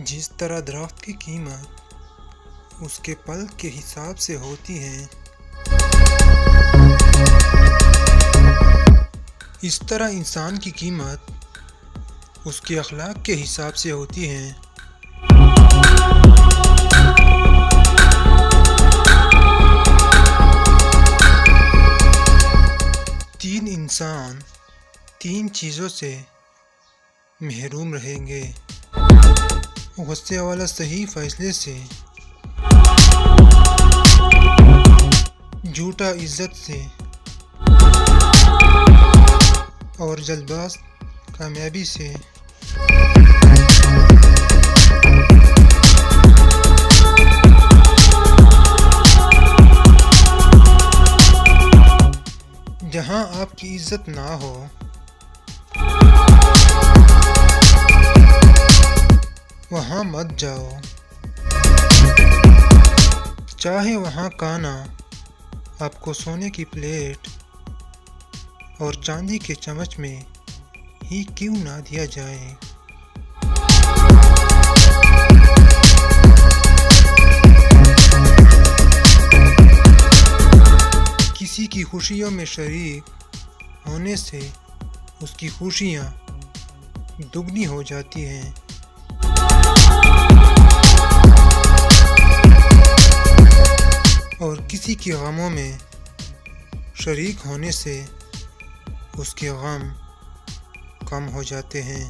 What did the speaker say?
जिस तरह दरख्त की कीमत उसके पल के हिसाब से होती है, इस तरह इंसान की कीमत उसके अखलाक के हिसाब से होती है। तीन इंसान तीन चीज़ों से महरूम रहेंगे: गुस्से वाला सही फैसले से, झूठा इज्जत से और जल्दबाज कामयाबी से। जहां आपकी इज्जत ना हो, वहां मत जाओ, चाहे वहां काना आपको सोने की प्लेट और चांदी के चम्मच में ही क्यों ना दिया जाए। किसी की खुशियों में शरीक होने से उसकी खुशियाँ दुगनी हो जाती हैं और किसी के गमों में शरीक होने से उसके गम कम हो जाते हैं।